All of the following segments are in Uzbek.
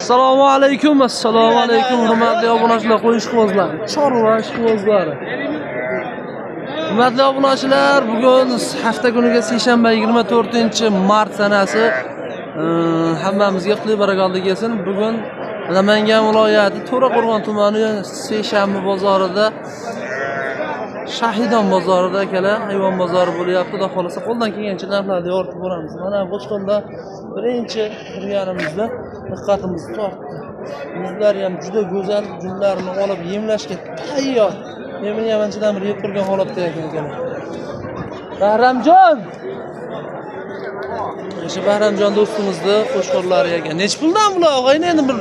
Assalomu alaykum, hurmatli obunachilar, qo'y ishqibozlar, chorva ishqibozlari. Hurmatli obunachilar, bugun hafta kuniga seshanba 24-mart sanasi hammamizga qutlug' barakatli kelsin. Bugun Namangan viloyati To'raqo'rg'on tumani seshanba bozorida Shahidon bozorida hayvon bozori bo'lyapti. Xudo xolasa qo'ldan kelgancha narxlarni yoritib boramiz. Mana Qo'shqonda birinchi turganimizda diqqatimizni tortdi. Yuzlari ham juda go'zal, junlarini olib yemlashga tayyor. Meni ham anchadan beri yeb turgan holatda ekan. Bahramjon! O'sha Bahramjon do'stimizni qo'shqonlari ekan. Nech puldan bular? Og'ayni endi bir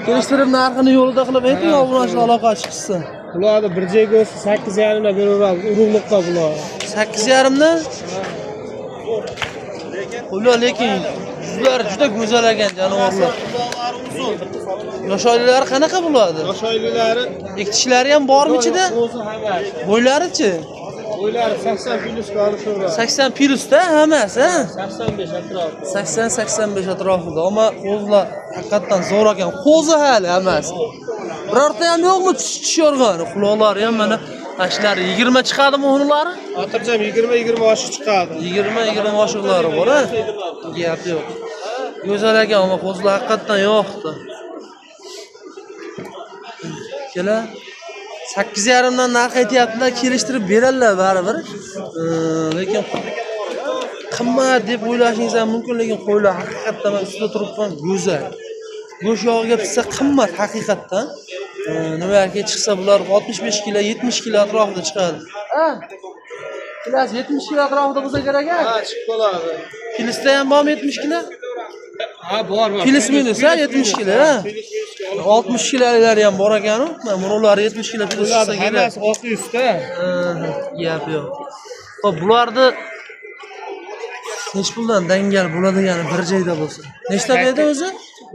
kelishtirib narxini yo'lida qilib ayting, obunachilar aloqa chiqsin. Bularni bir joyga o'zi 8,5 dan beraveramiz. Urug'liqqa bular. 8,5 dan? Ular lekin yuzlari juda go'zal ekan janovorlar. Yosh oilalari qanaqa bo'ladi? Yosh oilalari iktishlari ham bormi ichida? O'zi hammasi. Bo'ylari-chi? Bo'ylari 80 plyusga olishaveradi. 80 plyusda hammasi, ha? 85 atrofida. 80-85 atrofida. Ammo qo'zlar haqiqatan zo'r ekan. Qo'zi hali hammasi. Birorta ham yo'qmi tushyorgani? Quloqlari ham mana ashlari 20 chiqadimi unlari? Xotirjam 20 oshiq chiqadi. 20 oshiqlari bor, ha? Gap yo'q. Go'zal ekan, ammo qo'zlar haqiqatan yo'qdi. Kela 8,5 dan narx aytyaptilar, kelishtirib beradilar baribir. Lekin qimmat deb o'ylashingiz ham mumkin, lekin qo'ylar haqiqatan ustida turibman go'zal. Go'sht yog'iga pishsa qimmat haqiqatan. Nimaga chiqsa bular 65 kilo, 70 kilo atrofida chiqadi. Ha? Kilosi 70 kilo atrofida bo'lsa kerak, ha? Ha, chiqib qoladi. Kilisda ham bormi 70 kilo? Ha, bor. Kilis minus, ha, 70 kilo, ha? 60 kilolar ham bor ekan-ku. Mana ular 70 kilo kilis chiqsa kerak. Hammasi 600 ta. Gap yo'q. Xo'p, bularni nech puldan dangal bo'ladigani bir joyda bo'lsa. Nechta berdi o'zi?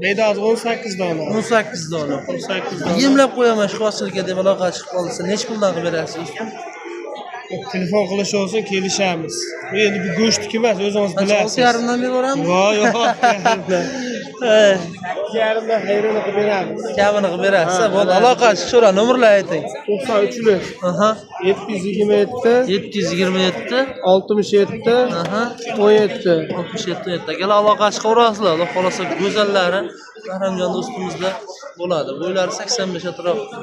Beydoz 18 dona. 18 dona. 18 dona. Yemlab qo'yaman shuhoschilikka deb aloqa chiqib qolsa, nech puldan qilib berasiz do'stim? Telefon qilish olsin, kelishamiz. Bu endi bu go'shtniki emas, o'zingiz bilasiz. 6,5 dan berib yuboramiz. Yo'q. 2,5 dan xayrini qilib beramiz. Kamini qilib berasiz. Bo'ldi, aloqa chiqishora, nomerlar ayting. 93 Aha. 727 727 67 aha 17 67 Gala aloqa chiqaverasizlar. Xudo xolasa go'zallari Bahramjon do'stimizda bo'ladi. Bo'ylari 85 atrofida.